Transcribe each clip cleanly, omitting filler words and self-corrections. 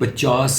50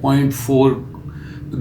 0.4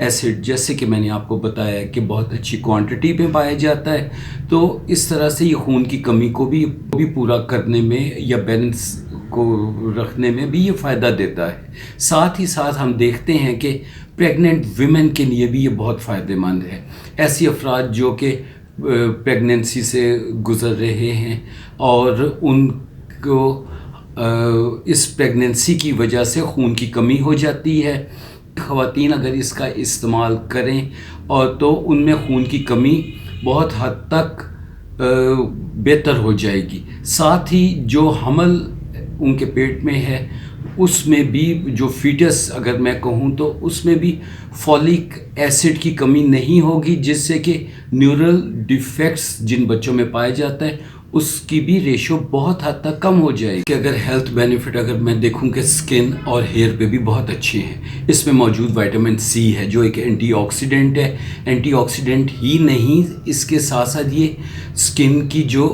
acid جیسے کہ میں نے آپ کو بتایا کہ بہت اچھی کوانٹٹی میں پایا جاتا ہے، تو اس طرح سے یہ خون کی کمی کو بھی پورا کرنے میں یا بیلنس کو رکھنے میں بھی یہ فائدہ دیتا ہے۔ ساتھ ہی ساتھ ہم دیکھتے ہیں کہ پریگننٹ ویمن کے لیے بھی یہ بہت فائدہ مند ہے۔ ایسی افراد جو کہ پریگننسی سے گزر رہے ہیں اور ان کو اس پریگننسی کی وجہ سے خون کی کمی ہو جاتی ہے، خواتین اگر اس کا استعمال کریں اور تو ان میں خون کی کمی بہت حد تک بہتر ہو جائے گی۔ ساتھ ہی جو حمل ان کے پیٹ میں ہے اس میں بھی جو فیٹس اگر میں کہوں تو اس میں بھی فولک ایسڈ کی کمی نہیں ہوگی، جس سے کہ نیورل ڈیفیکٹس جن بچوں میں پایا جاتا ہے اس کی بھی ریشو بہت حد تک کم ہو جائے گی۔ کہ اگر ہیلتھ بینیفٹ اگر میں دیکھوں کہ سکن اور ہیئر پہ بھی بہت اچھے ہیں۔ اس میں موجود وائٹامن سی ہے جو ایک اینٹی آکسیڈنٹ ہے۔ اینٹی آکسیڈنٹ ہی نہیں، اس کے ساتھ ساتھ یہ سکن کی جو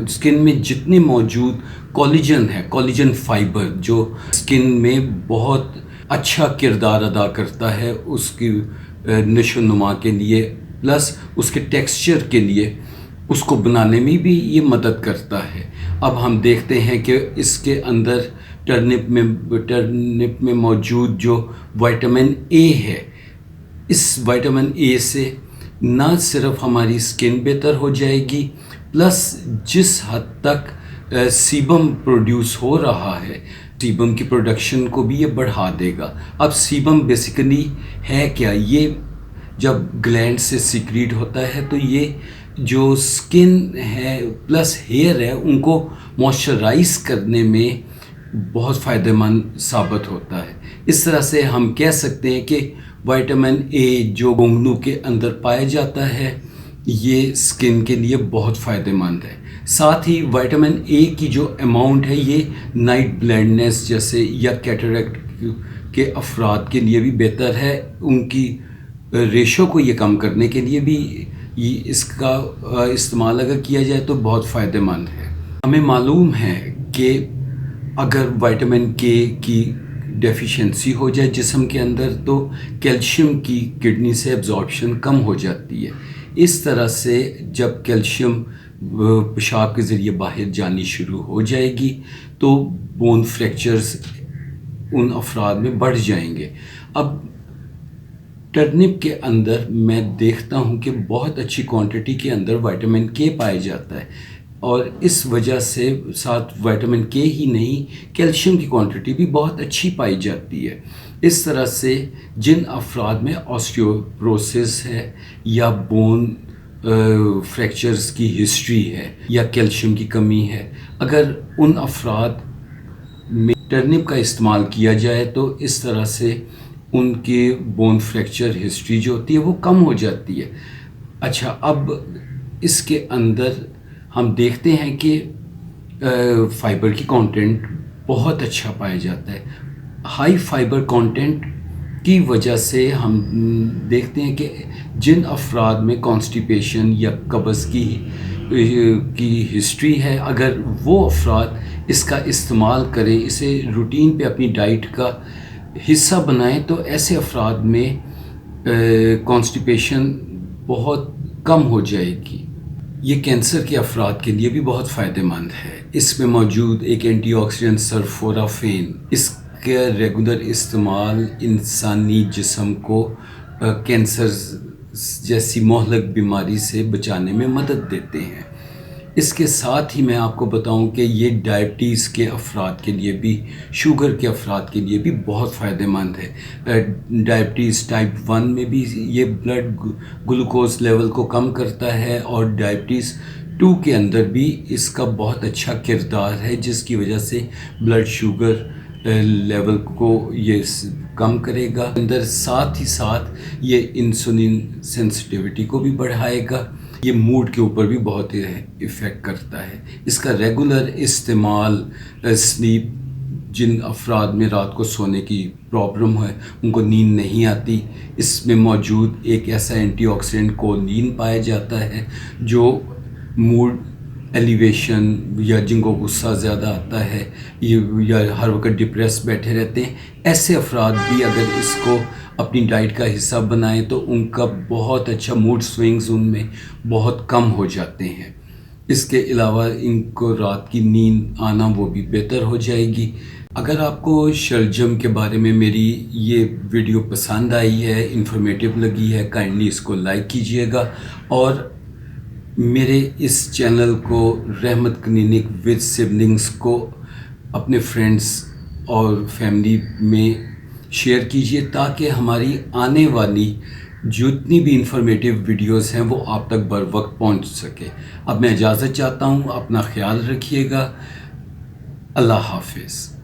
سکن میں جتنی موجود کولیجن ہے، کولیجن فائبر جو سکن میں بہت اچھا کردار ادا کرتا ہے اس کی نشو و نما کے لیے، پلس اس کے ٹیکسچر کے لیے، اس کو بنانے میں بھی یہ مدد کرتا ہے۔ اب ہم دیکھتے ہیں کہ اس کے اندر ٹرنپ میں موجود جو وائٹامن اے ہے، اس وائٹامن اے سے نہ صرف ہماری سکن بہتر ہو جائے گی، پلس جس حد تک سیبم پروڈیوس ہو رہا ہے، سیبم کی پروڈکشن کو بھی یہ بڑھا دے گا۔ اب سیبم بیسیکلی ہے کیا؟ یہ جب گلینڈ سے سیکریٹ ہوتا ہے تو یہ جو سکن ہے پلس ہیئر ہے ان کو موئسچرائز کرنے میں بہت فائدہ مند ثابت ہوتا ہے۔ اس طرح سے ہم کہہ سکتے ہیں کہ وائٹامن اے جو گونگنو کے اندر پایا جاتا ہے یہ سکن کے لیے بہت فائدہ مند ہے۔ ساتھ ہی وائٹامن اے کی جو اماؤنٹ ہے یہ نائٹ بلائنڈنس جیسے یا کیٹریکٹ کے افراد کے لیے بھی بہتر ہے، ان کی ریشو کو یہ کم کرنے کے لیے بھی اس کا استعمال اگر کیا جائے تو بہت فائدہ مند ہے۔ ہمیں معلوم ہے کہ اگر وائٹامن کے کی ڈیفیشنسی ہو جائے جسم کے اندر تو کیلشیم کی کڈنی سے ایبزارپشن کم ہو جاتی ہے۔ اس طرح سے جب کیلشیم پیشاب کے ذریعے باہر جانی شروع ہو جائے گی تو بون فریکچرز ان افراد میں بڑھ جائیں گے۔ اب ٹرنپ کے اندر میں دیکھتا ہوں کہ بہت اچھی کوانٹٹی کے اندر وائٹامن کے پایا جاتا ہے، اور اس وجہ سے ساتھ وائٹامن کے ہی نہیں کیلشیم کی کوانٹٹی بھی بہت اچھی پائی جاتی ہے۔ اس طرح سے جن افراد میں آسٹیوپروسس ہے یا بون فریکچرز کی ہسٹری ہے یا کیلشیم کی کمی ہے، اگر ان افراد میں ٹرنپ کا استعمال کیا جائے تو اس طرح سے ان کے بون فریکچر ہسٹری جو ہوتی ہے وہ کم ہو جاتی ہے۔ اچھا، اب اس کے اندر ہم دیکھتے ہیں کہ فائبر کی کانٹینٹ بہت اچھا پایا جاتا ہے۔ ہائی فائبر کانٹینٹ کی وجہ سے ہم دیکھتے ہیں کہ جن افراد میں کانسٹیپیشن یا قبض کی ہسٹری ہے، اگر وہ افراد اس کا استعمال کریں، اسے روٹین پہ اپنی ڈائٹ کا حصہ بنائیں، تو ایسے افراد میں کانسٹیپیشن بہت کم ہو جائے گی۔ یہ کینسر کے افراد کے لیے بھی بہت فائدہ مند ہے۔ اس میں موجود ایک اینٹی آکسیڈنٹ سلفورافین، اس کا ریگولر استعمال انسانی جسم کو کینسر جیسی مہلک بیماری سے بچانے میں مدد دیتے ہیں۔ اس کے ساتھ ہی میں آپ کو بتاؤں کہ یہ ڈائبٹیز کے افراد کے لیے بھی، شوگر کے افراد کے لیے بھی بہت فائدہ مند ہے۔ ڈائبٹیز ٹائپ 1 میں بھی یہ بلڈ گلوکوز لیول کو کم کرتا ہے، اور ڈائبٹیز 2 کے اندر بھی اس کا بہت اچھا کردار ہے، جس کی وجہ سے بلڈ شوگر لیول کو یہ کم کرے گا اندر۔ ساتھ ہی ساتھ یہ انسولین سینسٹیوٹی کو بھی بڑھائے گا۔ یہ موڈ کے اوپر بھی بہت ایفیکٹ کرتا ہے۔ اس کا ریگولر استعمال سلیپ، جن افراد میں رات کو سونے کی پرابلم ہے، ان کو نیند نہیں آتی، اس میں موجود ایک ایسا اینٹی آکسیڈنٹ کولین پایا جاتا ہے جو موڈ ایلیویشن یا جن کو غصہ زیادہ آتا ہے یا ہر وقت ڈپریس بیٹھے رہتے ہیں، ایسے افراد بھی اگر اس کو اپنی ڈائٹ کا حصہ بنائیں تو ان کا بہت اچھا موڈ سوئنگز ان میں بہت کم ہو جاتے ہیں۔ اس کے علاوہ ان کو رات کی نیند آنا وہ بھی بہتر ہو جائے گی۔ اگر آپ کو شلجم کے بارے میں میری یہ ویڈیو پسند آئی ہے، انفارمیٹیو لگی ہے، کائنڈلی اس کو لائک کیجئے گا، اور میرے اس چینل کو رحمت کلینک وتھ سبلنگز کو اپنے فرینڈز اور فیملی میں شیئر کیجئے تاکہ ہماری آنے والی جتنی بھی انفارمیٹیو ویڈیوز ہیں وہ آپ تک بر وقت پہنچ سکے۔ اب میں اجازت چاہتا ہوں، اپنا خیال رکھیے گا، اللہ حافظ۔